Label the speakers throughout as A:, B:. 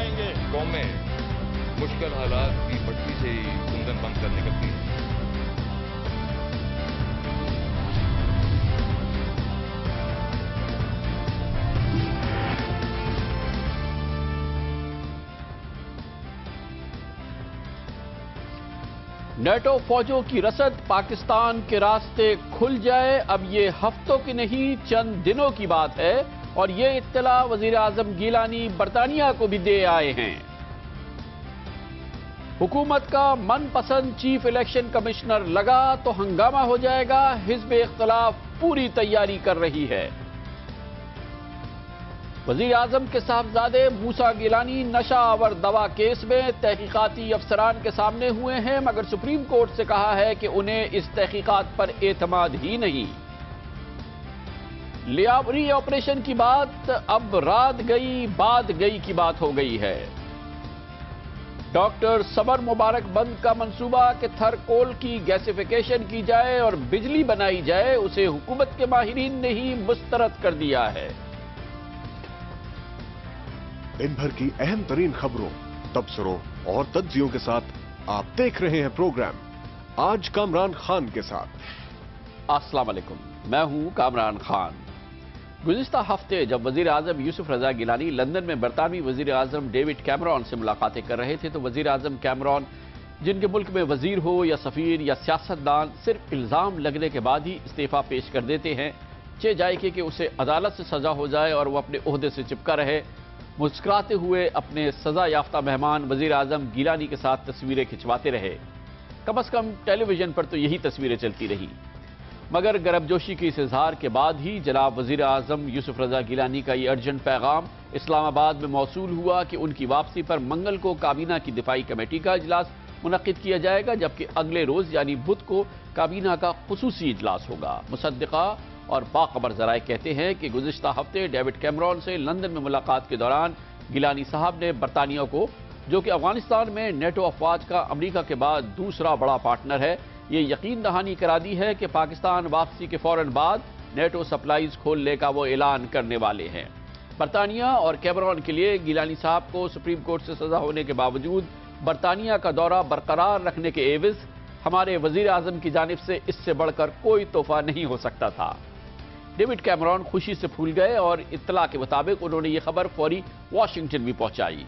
A: जाएंगे।
B: कौमें मुश्किल हालात की भट्टी से ही कुंदन बंद कर निकलती हैं।
C: नेटो फौजों की रसद पाकिस्तान के रास्ते खुल जाए, अब ये हफ्तों की नहीं चंद दिनों की बात है और ये इत्तला वजीर आजम गिलानी बरतानिया को भी दे आए हैं। हुकूमत का मनपसंद चीफ इलेक्शन कमिश्नर लगा तो हंगामा हो जाएगा, हिज़्ब इख्तिलाफ पूरी तैयारी कर रही है। वजीर आजम के साहबजादे मूसा गिलानी नशा आवर दवा केस में तहकीकाती अफसरान के सामने हुए हैं, मगर सुप्रीम कोर्ट से कहा है कि उन्हें इस तहकीकात पर एतमाद ही नहीं। लियावरी ऑपरेशन की बात अब रात गई बात गई की बात हो गई है। डॉक्टर सबर मुबारक बंद का मंसूबा कि थर कोल की गैसिफिकेशन की जाए और बिजली बनाई जाए, उसे हुकूमत के माहिरीन ने ही मुस्तरद कर दिया है।
D: दिन भर की अहम तरीन खबरों, तबसरों और तज्जियों के साथ आप देख रहे हैं प्रोग्राम आज कामरान खान के साथ।
C: अस्सलाम वालेकुम, मैं हूं कामरान खान। गुज़िश्ता हफ्ते जब वजीर आजम यूसुफ रजा गिलानी लंदन में बरतानवी वजीर आजम डेविड कैमरॉन से मुलाकातें कर रहे थे, तो वजीर आजम कैमरॉन, जिनके मुल्क में वजीर हो या सफीर या सियासतदान, सिर्फ इल्जाम लगने के बाद ही इस्तीफा पेश कर देते हैं, चे जाए कि उसे अदालत से सजा हो जाए और वो अपने ओहदे से चिपका रहे। मुस्कुराते हुए अपने सजा याफ्ता मेहमान वजीर आजम गिलानी के साथ तस्वीरें खिंचवाते रहे। कम अज कम टेलीविजन पर तो यही तस्वीरें चलती रही, मगर गर्मजोशी के इस इजहार के बाद ही जनाब वजीर आजम यूसुफ रजा गिलानी का ये अर्जेंट पैगाम इस्लामाबाद में मौसूल हुआ कि उनकी वापसी पर मंगल को काबीना की दिफाई कमेटी का इजलास मुनक्किद किया जाएगा, जबकि अगले रोज यानी बुध को काबीना का खुसूसी इजलास होगा। मुसद्दिका और बाखबर जराए कहते हैं कि गुज़िश्ता हफ्ते डेविड कैमरॉन से लंदन में मुलाकात के दौरान गिलानी साहब ने बरतानिया को, जो कि अफगानिस्तान में नेटो अफवाज का अमरीका के बाद दूसरा बड़ा पार्टनर है, ये यकीन दहानी करा दी है कि पाकिस्तान वापसी के फौरन बाद नेटो सप्लाईज खोलने का वो ऐलान करने वाले हैं। बरतानिया और कैमरॉन के लिए गिलानी साहब को सुप्रीम कोर्ट से सजा होने के बावजूद बरतानिया का दौरा बरकरार रखने के एवज हमारे वजीर आजम की जानिब से इससे बढ़कर कोई तोहफा नहीं हो सकता था। डेविड कैमरॉन खुशी से फूल गए और इत्तला के मुताबिक उन्होंने ये खबर फौरी वाशिंगटन भी पहुंचाई।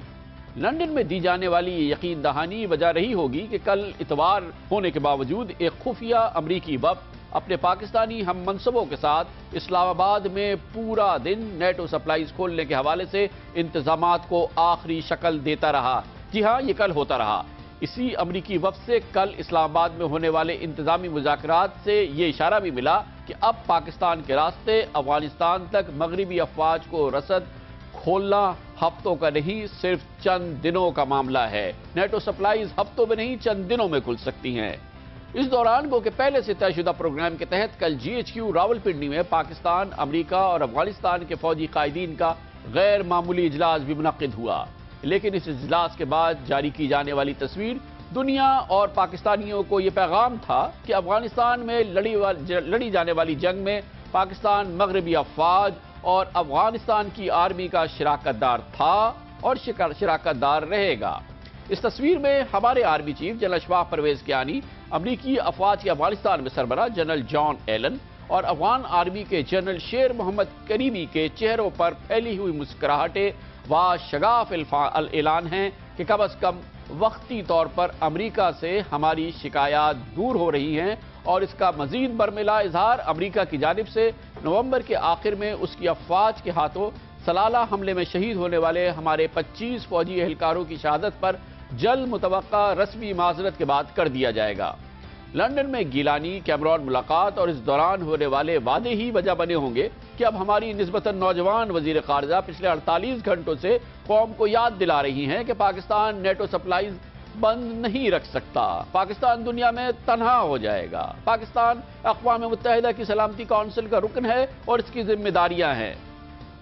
C: लंदन में दी जाने वाली ये यकीन दहानी वजह रही होगी कि कल इतवार होने के बावजूद एक खुफिया अमरीकी वफ़द अपने पाकिस्तानी हम मनसबों के साथ इस्लामाबाद में पूरा दिन नेटो सप्लाईज खोलने के हवाले से इंतजामात को आखिरी शक्ल देता रहा। जी हाँ, ये कल होता रहा। इसी अमरीकी वफ़द से कल इस्लामाबाद में होने वाले इंतजामी मुज़ाकरात से ये इशारा भी मिला कि अब पाकिस्तान के रास्ते अफगानिस्तान तक मगरबी अफवाज को रसद खोलना हफ्तों का नहीं, सिर्फ चंद दिनों का मामला है। नेटो सप्लाईज हफ्तों में नहीं चंद दिनों में खुल सकती हैं। इस दौरान गो के पहले से तयशुदा प्रोग्राम के तहत कल GHQ रावलपिंडी में पाकिस्तान, अमरीका और अफगानिस्तान के फौजी कायदीन का गैर मामूली इजलास भी मुनक्किद हुआ, लेकिन इस इजलास के बाद जारी की जाने वाली तस्वीर दुनिया और पाकिस्तानियों को यह पैगाम था कि अफगानिस्तान में लड़ी जाने वाली जंग में पाकिस्तान मगरबी अफवाज और अफगानिस्तान की आर्मी का शिराकतदार था और शिराकतदार रहेगा। इस तस्वीर में हमारे army chief general Ashfaq Parvez Kayani, अमरीकी अफवाज के अफगानिस्तान में सरबराह जनरल जॉन एलन और अफगान आर्मी के जनरल शेर मोहम्मद करीमी के चेहरों पर फैली हुई मुस्कुराहटें व शगाफ ऐलान हैं कि कम अज कम वक्ती तौर पर अमरीका से हमारी शिकायत दूर हो रही हैं और इसका मजीद बरमिला इजहार अमरीका की जानिब से नवंबर के आखिर में उसकी अफवाज के हाथों सलाला हमले में शहीद होने वाले हमारे 25 फौजी एहलकारों की शहादत पर जल्द मुतवक्का रस्मी माजरत के बाद कर दिया जाएगा। लंदन में गिलानी कैमरॉन मुलाकात और इस दौरान होने वाले वादे ही वजह बने होंगे कि अब हमारी निस्बतन नौजवान वजीर खारजा पिछले 48 घंटों से कौम को याद दिला रही हैं कि पाकिस्तान नेटो सप्लाईज बंद नहीं रख सकता। पाकिस्तान दुनिया में तन्हा हो जाएगा। पाकिस्तान अक़वाम मुत्तहिदा की सलामती काउंसिल का रुकन है और इसकी जिम्मेदारियां हैं।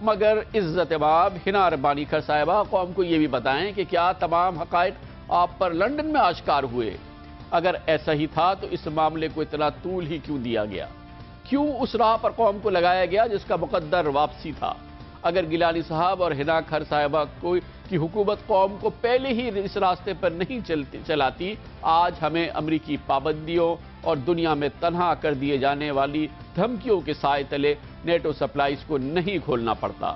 C: मगर इज्जत बाब हिना रब्बानी खर साहिबा कौम को यह भी बताएं कि क्या तमाम हक़ाइक़ आप पर लंदन में आश्कार हुए? अगर ऐसा ही था तो इस मामले को इतना तूल ही क्यों दिया गया? क्यों उस राह पर कौम को लगाया गया जिसका मुकद्दर वापसी था? اگر گیلانی صاحب اور ہنا کھر صاحبہ کی حکومت قوم کو پہلے ہی اس راستے پر نہیں چلاتی، آج ہمیں امریکی پابندیوں اور دنیا میں تنہا کر دیے جانے والی دھمکیوں کے سائے تلے نیٹو سپلائیز کو نہیں کھولنا پڑتا۔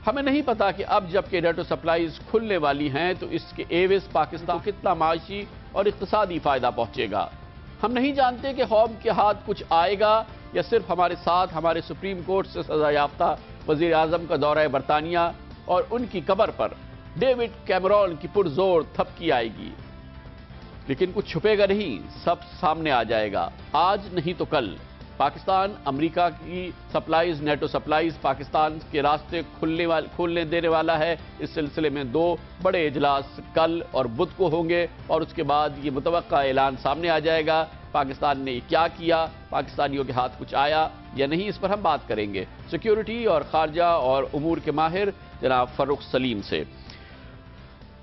C: ہمیں نہیں پتا کہ اب جب کہ نیٹو سپلائیز کھلنے والی ہیں تو اس کے ایوز پاکستان کو کتنا معاشی اور اقتصادی فائدہ پہنچے گا۔ ہم نہیں جانتے کہ قوم کے ہاتھ کچھ آئے گا یا صرف ہمارے ساتھ ہمارے سپریم کورٹ سے سزا یافتہ وزیر اعظم کا دورہ برطانیہ اور ان کی قبر پر ڈیوڈ کیمرون کی پرزور تھپکی آئے گی۔ لیکن کچھ چھپے گا نہیں، سب سامنے آ جائے گا، آج نہیں تو کل۔ پاکستان امریکہ کی سپلائیز، نیٹو سپلائیز پاکستان کے راستے کھولنے دینے والا ہے۔ اس سلسلے میں 2 بڑے اجلاس کل اور بدھ کو ہوں گے اور اس کے بعد یہ متوقع اعلان سامنے آ جائے گا۔ پاکستان نے کیا کیا، پاکستانیوں کے ہاتھ کچھ آیا یا نہیں، اس پر ہم بات کریں گے سیکیورٹی اور خارجہ اور امور کے ماہر جناب فروخ سلیم سے۔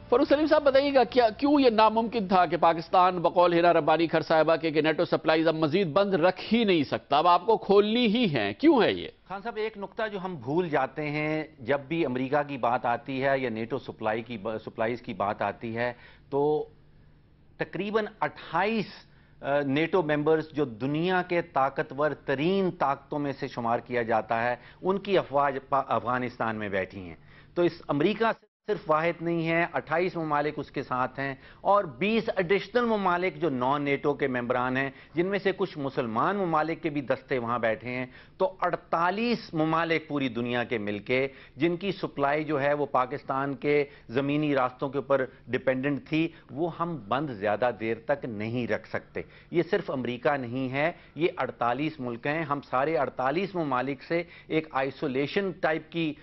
C: فروخ سلیم صاحب بتائیے گا کیوں یہ ناممکن تھا کہ پاکستان بقول ہنا ربانی کھر صاحبہ کہ نیٹو سپلائیز اب مزید بند رکھ ہی نہیں سکتا، اب آپ کو کھولنی ہی ہیں، کیوں ہے یہ؟
A: خان صاحب، ایک نقطہ جو ہم بھول جاتے ہیں جب بھی امریکہ کی بات آتی ہے یا نیٹو سپلائیز کی بات آتی ہے تو تقریباً 28 نیٹو ممبرز جو دنیا کے طاقتور ترین طاقتوں میں سے شمار کیا جاتا ہے، ان کی افواج افغانستان میں بیٹھی ہیں۔ تو اس امریکہ صرف واحد نہیں ہے، 28 ممالک اس کے ساتھ ہیں اور 20 ایڈیشنل ممالک جو نان نیٹو کے ممبران ہیں، جن میں سے کچھ مسلمان ممالک کے بھی دستے وہاں بیٹھے ہیں۔ تو 48 ممالک پوری دنیا کے مل کے جن کی سپلائی جو ہے وہ پاکستان کے زمینی راستوں کے اوپر ڈیپینڈنٹ تھی، وہ ہم بند زیادہ دیر تک نہیں رکھ سکتے۔ یہ صرف امریکہ نہیں ہے، یہ 48 ملک ہیں۔ ہم سارے 48 ممالک سے ایک آئسولیشن ٹائپ کی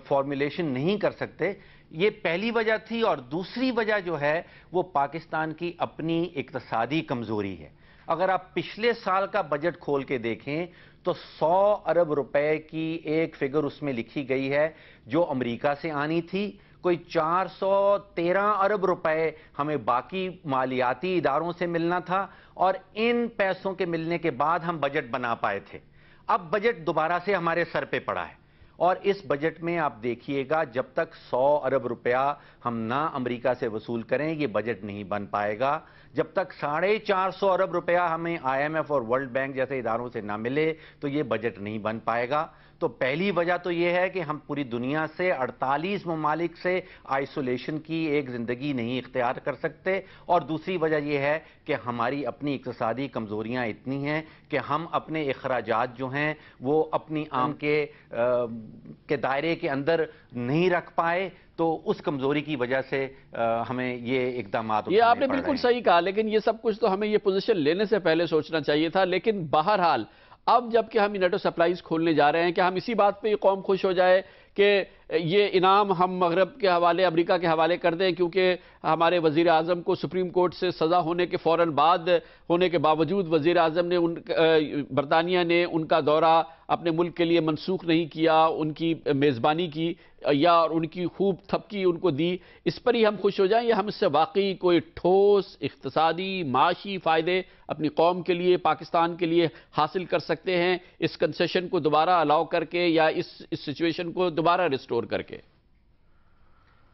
A: فارمولیشن نہیں کر سکتے۔ یہ پہلی وجہ تھی، اور دوسری وجہ جو ہے وہ پاکستان کی اپنی اقتصادی کمزوری ہے۔ اگر آپ پچھلے سال کا بجٹ کھول کے دیکھیں تو 100 ارب روپے کی ایک فگر اس میں لکھی گئی ہے جو امریکہ سے آنی تھی، کوئی 413 ارب روپے ہمیں باقی مالیاتی اداروں سے ملنا تھا، اور ان پیسوں کے ملنے کے بعد ہم بجٹ بنا پائے تھے۔ اب بجٹ دوبارہ سے ہمارے سر پہ پڑا ہے، اور اس بجٹ میں آپ دیکھیے گا جب تک 100 ارب روپیہ ہم نہ امریکہ سے وصول کریں یہ بجٹ نہیں بن پائے گا۔ جب تک 450 ارب روپیہ ہمیں IMF اور ورلڈ بینک جیسے اداروں سے نہ ملے تو یہ بجٹ نہیں بن پائے گا۔ تو پہلی وجہ تو یہ ہے کہ ہم پوری دنیا سے 48 ممالک سے آئسولیشن کی ایک زندگی نہیں اختیار کر سکتے، اور دوسری وجہ یہ ہے کہ ہماری اپنی اقتصادی کمزوریاں اتنی ہیں کہ ہم اپنے اخراجات جو ہیں وہ اپنی عام کے دائرے کے اندر نہیں رکھ پائے۔ تو اس کمزوری کی وجہ سے ہمیں یہ اقدامات
C: یہ آپ نے بالکل صحیح کہا، لیکن یہ سب کچھ تو ہمیں یہ پوزیشن لینے سے پہلے سوچنا چاہیے تھا۔ لیکن بہرحال اب جب کہ ہم نیٹو سپلائیز کھولنے جا رہے ہیں، کہ ہم اسی بات پہ یہ قوم خوش ہو جائے کہ یہ انعام ہم مغرب کے حوالے، امریکہ کے حوالے کر دیں، کیونکہ ہمارے وزیر اعظم کو سپریم کورٹ سے سزا ہونے کے فوراً بعد ہونے کے باوجود وزیر اعظم نے برطانیہ نے ان کا دورہ اپنے ملک کے لیے منسوخ نہیں کیا، ان کی میزبانی کی یا ان کی خوب تھپکی ان کو دی، اس پر ہی ہم خوش ہو جائیں، یا ہم اس سے واقعی کوئی ٹھوس اقتصادی معاشی فائدے اپنی قوم کے لیے، پاکستان کے لیے حاصل کر سکتے ہیں اس کنسیشن کو دوبارہ الاؤ کر کے یا اس سچویشن کو دوبارہ ریسٹور کر کے؟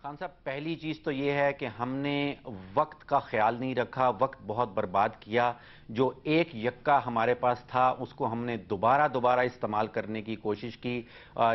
A: خان صاحب، پہلی چیز تو یہ ہے کہ ہم نے وقت کا خیال نہیں رکھا، وقت بہت برباد کیا۔ جو ایک یکا ہمارے پاس تھا اس کو ہم نے دوبارہ استعمال کرنے کی کوشش کی،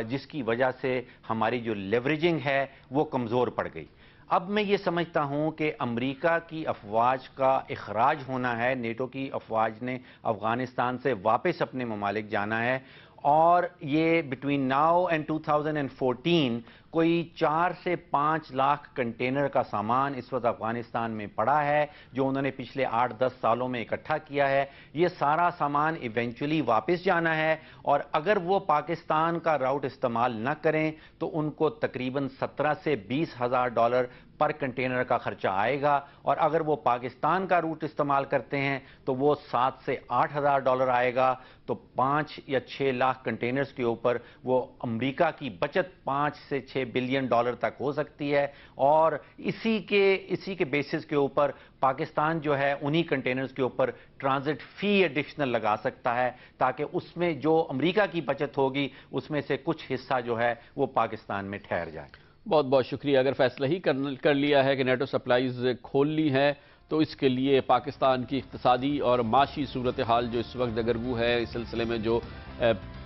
A: جس کی وجہ سے ہماری جو لیوریجنگ ہے وہ کمزور پڑ گئی۔ اب میں یہ سمجھتا ہوں کہ امریکہ کی افواج کا اخراج ہونا ہے، نیٹو کی افواج نے افغانستان سے واپس اپنے ممالک جانا ہے، اور یہ بٹوین ناؤ اینڈ 2014 کوئی 4 سے 5 لاکھ کنٹینر کا سامان اس وقت افغانستان میں پڑا ہے جو انہوں نے پچھلے 8-10 سالوں میں اکٹھا کیا ہے۔ یہ سارا سامان ایونچولی واپس جانا ہے، اور اگر وہ پاکستان کا راؤٹ استعمال نہ کریں تو ان کو تقریباً 17 سے 20 ہزار ڈالر پر کنٹینر کا خرچہ آئے گا، اور اگر وہ پاکستان کا روٹ استعمال کرتے ہیں تو وہ 7 سے 8 ہزار ڈالر آئے گا۔ تو 5 یا 6 لاکھ کنٹینرز کے اوپر وہ امریکہ کی بچت 5 سے 6 6 बिलियन डॉलर तक हो सकती है, और इसी के बेसिस के ऊपर पाकिस्तान जो है उन्हीं कंटेनर्स के ऊपर ट्रांजिट फी एडिशनल लगा सकता है, ताकि उसमें जो अमेरिका की बचत होगी उसमें से कुछ हिस्सा जो है वो पाकिस्तान में ठहर जाए।
C: बहुत बहुत शुक्रिया। अगर फैसला ही कर लिया है कि नेटो सप्लाईज खोल ली है, तो इसके लिए पाकिस्तान की इक्तिसादी और माशी सूरत हाल जो इस वक्त दगरगू है, इस सिलसिले में जो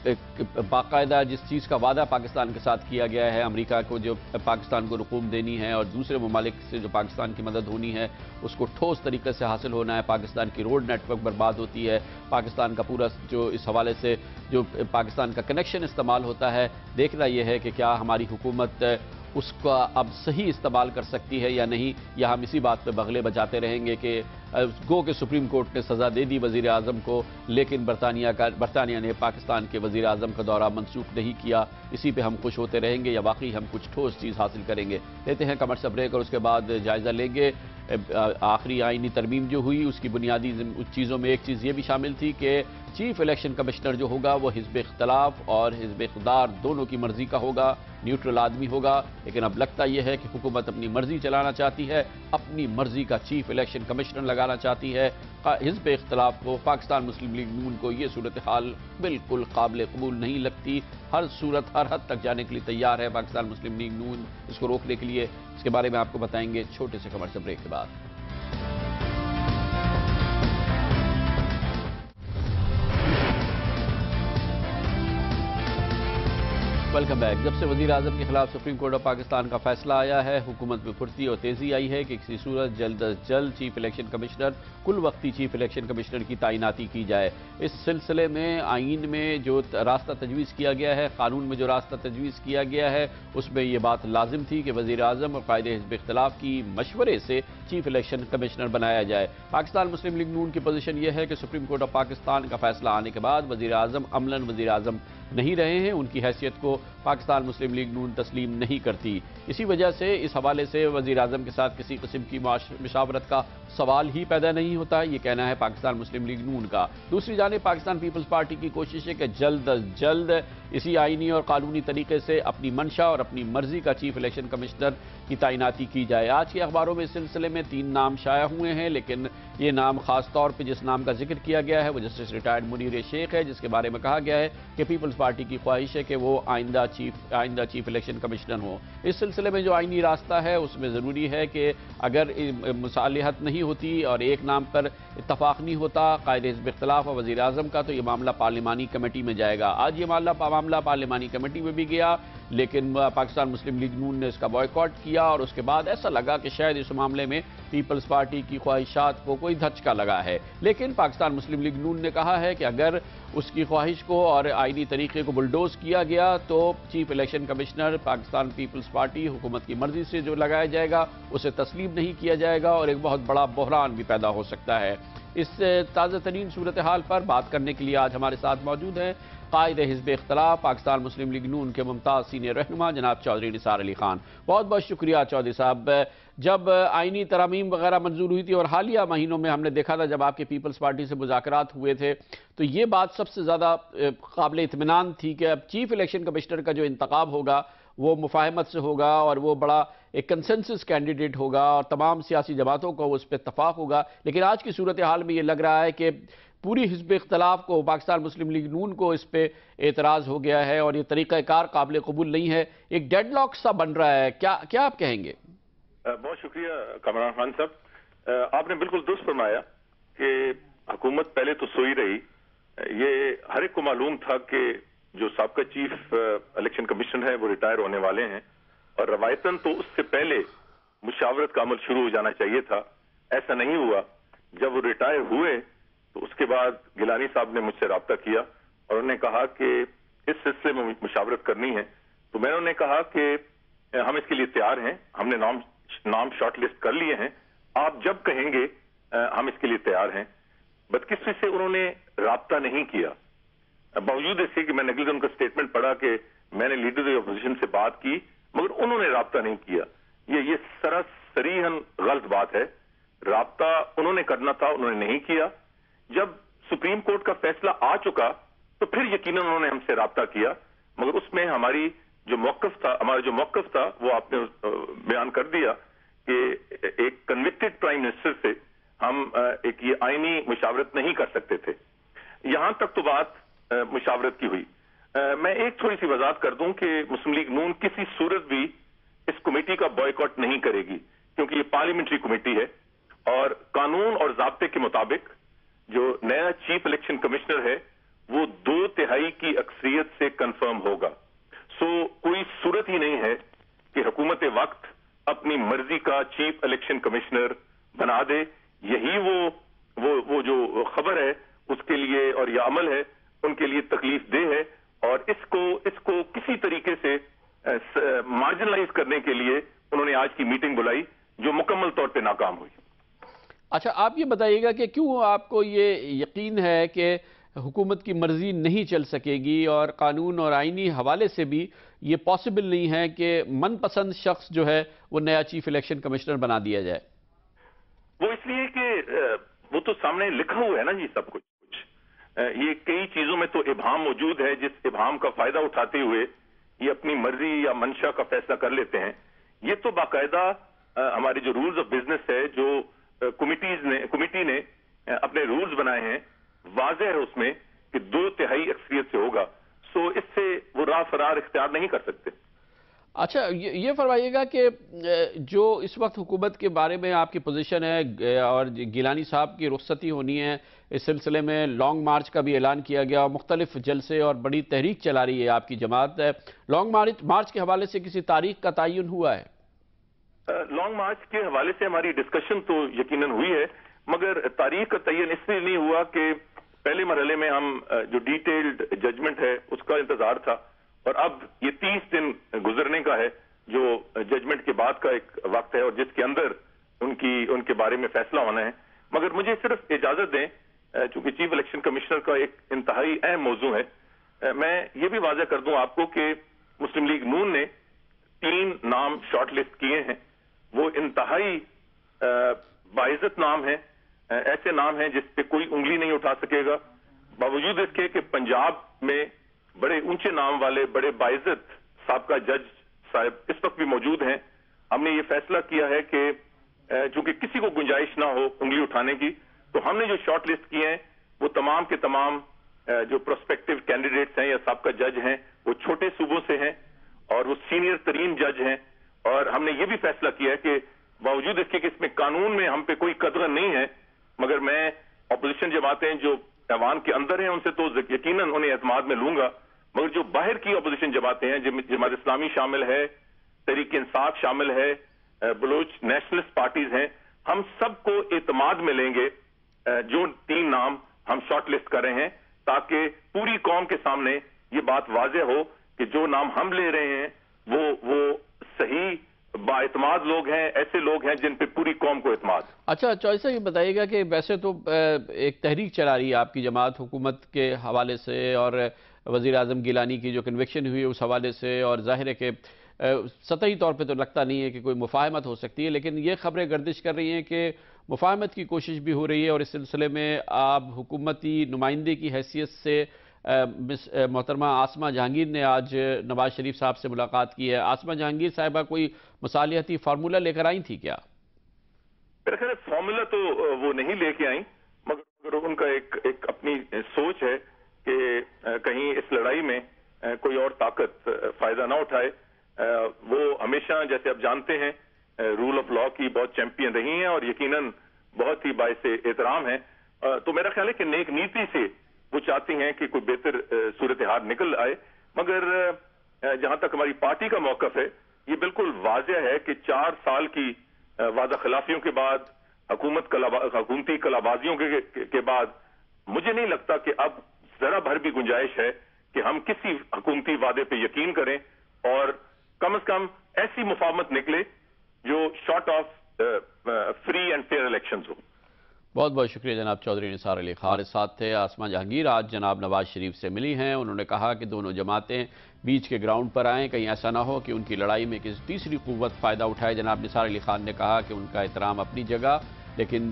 C: बाकायदा जिस चीज़ का वादा पाकिस्तान के साथ किया गया है, अमेरिका को जो पाकिस्तान को रकूम देनी है और दूसरे ममालिक से जो पाकिस्तान की मदद होनी है उसको ठोस तरीके से हासिल होना है, पाकिस्तान की रोड नेटवर्क बर्बाद होती है, पाकिस्तान का पूरा जो इस हवाले से जो पाकिस्तान का कनेक्शन इस्तेमाल होता है, देखना यह है कि क्या हमारी हुकूमत उसका अब सही इस्तेमाल कर सकती है या नहीं, या हम इसी बात पे बगले बजाते रहेंगे कि गो के सुप्रीम कोर्ट ने सज़ा दे दी वज़ीर आज़म को, लेकिन बरतानिया ने पाकिस्तान के वज़ीर आज़म का दौरा मनसूख नहीं किया, इसी पे हम खुश होते रहेंगे या वाकई हम कुछ ठोस चीज़ हासिल करेंगे। लेते हैं कमर्शियल ब्रेक और उसके बाद जायज़ा लेंगे। आखिरी आईनी तरमीम जो हुई उसकी बुनियादी चीज़ों में एक चीज़ ये भी शामिल थी कि चीफ इलेक्शन कमिश्नर जो होगा वो हिज़्ब इख्तलाफ और हिज़्ब इक़्तिदार दोनों की मर्ज़ी का होगा, न्यूट्रल आदमी होगा। लेकिन अब लगता यह है कि हुकूमत अपनी मर्ज़ी चलाना चाहती है, अपनी मर्ज़ी का चीफ इलेक्शन कमिश्नर लगाना चाहती है। हिज़्ब इख्तलाफ को, पाकिस्तान मुस्लिम लीग नून को ये सूरत हाल बिल्कुल काबिल कबूल नहीं लगती। हर सूरत हर हद तक जाने के लिए तैयार है पाकिस्तान मुस्लिम लीग नून, इसको रोकने के लिए। इसके बारे में आपको बताएंगे छोटे से कमर्शियल ब्रेक के बाद। Welcome back. जब से वज़ीर आज़म के खिलाफ सुप्रीम कोर्ट ऑफ पाकिस्तान का फैसला आया है, हुकूमत में फुर्ती और तेज़ी आई है कि किसी सूरत जल्द अज जल्द चीफ इलेक्शन कमिश्नर, कुल वक्ती चीफ इलेक्शन कमिश्नर की तैनाती की जाए। इस सिलसिले में आईन में जो रास्ता तजवीज़ किया गया है, कानून में जो रास्ता तजवीज़ किया गया है, उसमें यह बात लाजिम थी कि वज़ीर आज़म और कायदे हिज़्ब इख्तिलाफ की मशवरे से चीफ इलेक्शन कमिश्नर बनाया जाए। पाकिस्तान मुस्लिम लीग नून की पोजीशन यह है कि सुप्रीम कोर्ट ऑफ पाकिस्तान का फैसला आने के बाद वज़ीर आज़म अमलन वज़ीर आज़म नहीं रहे हैं, उनकी हैसियत को पाकिस्तान मुस्लिम लीग नून तस्लीम नहीं करती। इसी वजह से इस हवाले से वज़ीर आज़म के साथ किसी किस्म की मुशावरत का सवाल ही पैदा नहीं होता, ये कहना है पाकिस्तान मुस्लिम लीग नून का। दूसरी जानिब पाकिस्तान पीपल्स पार्टी की कोशिश है कि जल्द अज जल्द इसी आईनी और कानूनी तरीके से अपनी मंशा और अपनी मर्जी का चीफ इलेक्शन कमिश्नर की तैनाती की जाए। आज के अखबारों में इस सिलसिले में 3 नाम शाया हुए हैं, लेकिन ये नाम खास तौर पर जिस नाम का जिक्र किया गया है वो जस्टिस रिटायर्ड मुनीर शेख है, जिसके बारे में कहा गया है कि पीपल्स पार्टी की ख्वाहिश है कि वो आइंदा चीफ इलेक्शन कमिश्नर हो। इस सिलसिले में जो आईनी रास्ता है उसमें ज़रूरी है कि अगर मुसालिहत नहीं होती और एक नाम पर इत्तफाक नहीं होता कायदे हिज़्ब इख्तिलाफ और वज़ीर आज़म का, तो ये मामला पार्लिमानी कमेटी में जाएगा। आज ये मामला पार्लिमानी कमेटी में भी गया, लेकिन पाकिस्तान मुस्लिम लीग नून ने इसका बॉयकॉट किया और उसके बाद ऐसा लगा कि शायद इस मामले में पीपल्स पार्टी की ख्वाहिशात को कोई धचका लगा है। लेकिन पाकिस्तान मुस्लिम लीग नून ने कहा है कि अगर उसकी ख्वाहिश को और आईनी तरीके को बुलडोज किया गया तो chief election commissioner Pakistan Peoples Party हुकूमत की मर्जी से जो लगाया जाएगा उसे तस्लीम नहीं किया जाएगा और एक बहुत बड़ा बहरान भी पैदा हो सकता है। इस ताज़ा तरीन सूरत हाल पर बात करने के लिए आज हमारे साथ मौजूद हैं कायदे हिज़्ब इख्तिलाफ पाकिस्तान मुस्लिम लीग नून के मुमताज़ सीनियर रहनुमा जनाब चौधरी निसार अली खान। बहुत बहुत शुक्रिया चौधरी साहब। जब आईनी तरामीम वगैरह मंजूर हुई थी और हालिया महीनों में हमने देखा था जब आपके पीपल्स पार्टी से मुज़ाकरात हुए थे, तो ये बात सबसे ज़्यादा काबिल इत्मीनान थी कि अब चीफ इलेक्शन कमिश्नर का जो इंतखाब होगा वो मुफाहमत से होगा और वो बड़ा एक कंसेंसस कैंडिडेट होगा और तमाम सियासी जमातों को उस पर इत्तफाक होगा। लेकिन आज की सूरत हाल में ये लग रहा है कि पूरी हिज़्ब इख्तिलाफ को, पाकिस्तान मुस्लिम लीग नून को इस पे एतराज़ हो गया है और ये तरीक़ाकार काबिल कबूल नहीं है, एक डेडलॉक सा बन रहा है। क्या आप कहेंगे?
E: बहुत शुक्रिया कामरान खान साहब, आपने बिल्कुल दुरुस्त फरमाया कि हुकूमत पहले तो सोई रही। ये हर एक को मालूम था कि जो साबका चीफ इलेक्शन कमिश्नर है वो रिटायर होने वाले हैं और रवायतन तो उससे पहले मुशावरत का अमल शुरू हो जाना चाहिए था। ऐसा नहीं हुआ। जब वो रिटायर हुए तो उसके बाद गिलानी साहब ने मुझसे रब्ता किया और उन्होंने कहा कि इस सिलसिले में मुशावरत करनी है। तो मैंने उन्हें कहा कि हम इसके लिए तैयार हैं, हमने नाम शॉर्ट लिस्ट कर लिए हैं, आप जब कहेंगे हम इसके लिए तैयार हैं। बदकिस्मती से उन्होंने रब्ता नहीं किया, बावजूद इसके कि मैंने अगले दिन उनका स्टेटमेंट पढ़ा कि मैंने लीडर ऑफ अपोजिशन से बात की, मगर उन्होंने रब्ता नहीं किया। ये सरासरीहन गलत बात है। रब्ता उन्होंने करना था, उन्होंने नहीं किया। जब सुप्रीम कोर्ट का फैसला आ चुका तो फिर यकीनन उन्होंने हमसे रब्ता किया, मगर उसमें हमारी जो मौक़िफ़ था, हमारा जो मौक़िफ़ था वो आपने बयान कर दिया कि एक कन्विक्टेड प्राइम मिनिस्टर से हम एक ये आईनी मुशावरत नहीं कर सकते थे। यहां तक तो बात मुशावरत की हुई। मैं एक थोड़ी सी वजाहत कर दूं कि मुस्लिम लीग नून किसी सूरत भी इस कमेटी का बॉयकॉट नहीं करेगी, क्योंकि ये पार्लियामेंट्री कमेटी है और कानून और ज़ाब्ते के मुताबिक जो नया चीफ इलेक्शन कमिश्नर है वो 2/3 की अक्सरियत से कंफर्म होगा। सो कोई सूरत ही नहीं है कि हुकूमत वक्त अपनी मर्जी का चीफ इलेक्शन कमिश्नर बना दे। यही वो जो खबर है उसके लिए और यह अमल है उनके लिए तकलीफ दे है, और इसको किसी तरीके से मार्जिनलाइज करने के लिए उन्होंने आज की मीटिंग बुलाई जो मुकम्मल तौर पे नाकाम हुई।
C: अच्छा, आप ये बताइएगा कि क्यों आपको ये यकीन है कि हुकूमत की मर्जी नहीं चल सकेगी और कानून और आईनी हवाले से भी ये पॉसिबल नहीं है कि मनपसंद शख्स जो है वो नया चीफ इलेक्शन कमिश्नर बना दिया जाए?
E: वो इसलिए कि वो तो सामने लिखा हुआ है ना जी सब कुछ। ये कई चीजों में तो इबाम मौजूद है, जिस इबाम का फायदा उठाते हुए ये अपनी मर्जी या मंशा का फैसला कर लेते हैं। ये तो बाकायदा हमारे जो रूल्स ऑफ बिजनेस है, जो कमिटी ने अपने रूल्स बनाए हैं, वाज़ेह है उसमें कि 2/3 अक्सरियत से होगा। सो इससे वो राह फरार इख्तियार नहीं कर सकते।
C: अच्छा, ये फरमाइएगा कि जो इस वक्त हुकूमत के बारे में आपकी पोजीशन है और गिलानी साहब की रुखसती होनी है, इस सिलसिले में लॉन्ग मार्च का भी ऐलान किया गया और मुख्तलिफ जलसे और बड़ी तहरीक चला रही है आपकी जमात। लॉन्ग मार्च के हवाले से किसी तारीख का तयन हुआ है?
E: लॉन्ग मार्च के हवाले से हमारी डिस्कशन तो यकीनन हुई है, मगर तारीख का तयन इसलिए नहीं हुआ कि पहले मरहले में हम जो डिटेल्ड जजमेंट है उसका इंतजार था, और अब ये 30 दिन गुजरने का है जो जजमेंट के बाद का एक वक्त है और जिसके अंदर उनके बारे में फैसला होना है। मगर मुझे सिर्फ इजाजत दें, चूंकि चीफ इलेक्शन कमिश्नर का एक इंतहाई अहम मौजू है, मैं ये भी वाज़ेह कर दूं आपको कि मुस्लिम लीग नून ने 3 नाम शॉर्ट लिस्ट किए हैं। वो इंतहाई बाइज्जत नाम है, ऐसे नाम हैं जिस पे कोई उंगली नहीं उठा सकेगा, बावजूद इसके कि पंजाब में बड़े ऊंचे नाम वाले बड़े बाइज्जत साबका जज साहब इस वक्त भी मौजूद हैं। हमने ये फैसला किया है कि चूंकि किसी को गुंजाइश ना हो उंगली उठाने की, तो हमने जो शॉर्ट लिस्ट किए हैं वो तमाम के तमाम जो प्रोस्पेक्टिव कैंडिडेट्स हैं या साबका जज हैं वो छोटे सूबों से हैं और वो सीनियर तरीन जज हैं। और हमने ये भी फैसला किया है कि बावजूद इसके कि इसमें कानून में हम पे कोई कदर नहीं है, मगर मैं अपोजिशन जमातें जो ऐवान के अंदर हैं उनसे तो यकीनन उन्हें एतमाद में लूंगा, मगर जो बाहर की अपोजिशन जमातें हैं, जमात इस्लामी शामिल है, तहरीक इंसाफ शामिल है, बलोच नेशनलिस्ट पार्टीज हैं, हम सबको एतमाद में लेंगे। जो 3 नाम हम शॉर्ट लिस्ट कर रहे हैं ताकि पूरी कौम के सामने ये बात वाज़ेह हो कि जो नाम हम ले रहे हैं वो सही बाएतमाद लोग हैं, ऐसे लोग हैं जिन पे पूरी कौम को एतमाद।
C: अच्छा, चॉइस ये बताइएगा कि वैसे तो एक तहरीक चला रही है आपकी जमात हुकूमत के हवाले से और वज़ीर आज़म गिलानी की जो कन्विक्शन हुई है उस हवाले से, और ज़ाहिर है कि सतही तौर पे तो लगता नहीं है कि कोई मुफाहमत हो सकती है, लेकिन ये खबरें गर्दिश कर रही हैं कि मुफाहमत की कोशिश भी हो रही है और इस सिलसिले में आप हुकूमती नुमाइंदे की हैसियत से मोहतरमा आसमा जहांगीर ने आज नवाज शरीफ साहब से मुलाकात की है। आसमा जहांगीर साहिबा कोई मुसालिहती फार्मूला लेकर आई थी क्या?
E: मेरा ख्याल फार्मूला तो वो नहीं लेके आई, मगर उनका एक अपनी सोच है कि कहीं इस लड़ाई में कोई और ताकत फायदा ना उठाए। वो हमेशा, जैसे आप जानते हैं, रूल ऑफ लॉ की बहुत चैंपियन रही हैं और यकीनन बहुत ही बाइसे एहतराम है। तो मेरा ख्याल है कि नेक नीति से वो चाहती हैं कि कोई बेहतर सूरत हाल निकल आए, मगर जहां तक हमारी पार्टी का मौकफ है ये बिल्कुल वाज़ेह है कि 4 साल की वादा खिलाफियों के बाद, हुकूमती कलाबाजियों के बाद मुझे नहीं लगता कि अब जरा भर भी गुंजाइश है कि हम किसी हुकूमती वादे पे यकीन करें और कम से कम ऐसी मुफाहमत निकले जो short of free and fair elections हो।
C: बहुत बहुत शुक्रिया जनाब चौधरी निसार अली खान। साथ थे आसमा जहांगीर, आज जनाब नवाज शरीफ से मिली हैं। उन्होंने कहा कि दोनों जमातें बीच के ग्राउंड पर आएँ, कहीं ऐसा ना हो कि उनकी लड़ाई में किसी तीसरी कुव्वत फ़ायदा उठाए। जनाब निसार अली खान ने कहा कि उनका एहतराम अपनी जगह, لیکن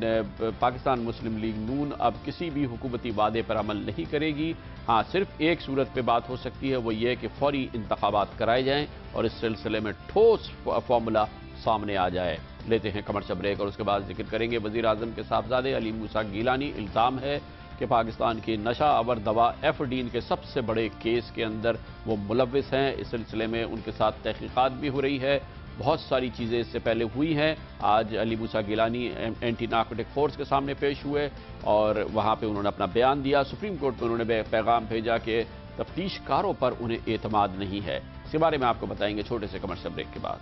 C: پاکستان مسلم لیگ نون اب کسی بھی حکومتی وعدے پر عمل نہیں کرے گی. ہاں صرف ایک صورت پہ بات ہو سکتی ہے، وہ یہ کہ فوری انتخابات کرائے جائیں اور اس سلسلے میں ٹھوس فارمولا سامنے آ جائے. لیتے ہیں کمرشل بریک اور اس کے بعد ذکر کریں گے وزیر اعظم کے صاحبزادے علی موسیٰ گیلانی. الزام ہے کہ پاکستان کی نشہ آور دوا ایفڈین کے سب سے بڑے کیس کے اندر وہ ملوث ہیں. اس سلسلے میں ان کے ساتھ تحقیقات بھی ہو رہی ہے. بہت ساری چیزیں اس سے پہلے ہوئی ہیں. آج علی موسیٰ گیلانی اینٹی نارکوٹک فورس کے سامنے پیش ہوئے اور وہاں پہ انہوں نے اپنا بیان دیا. سپریم کورٹ میں انہوں نے پیغام بھیجا کہ تفتیش کاروں پر انہیں اعتماد نہیں ہے. اس کے بارے میں آپ کو بتائیں گے چھوٹے سے کمرشل بریک کے بعد.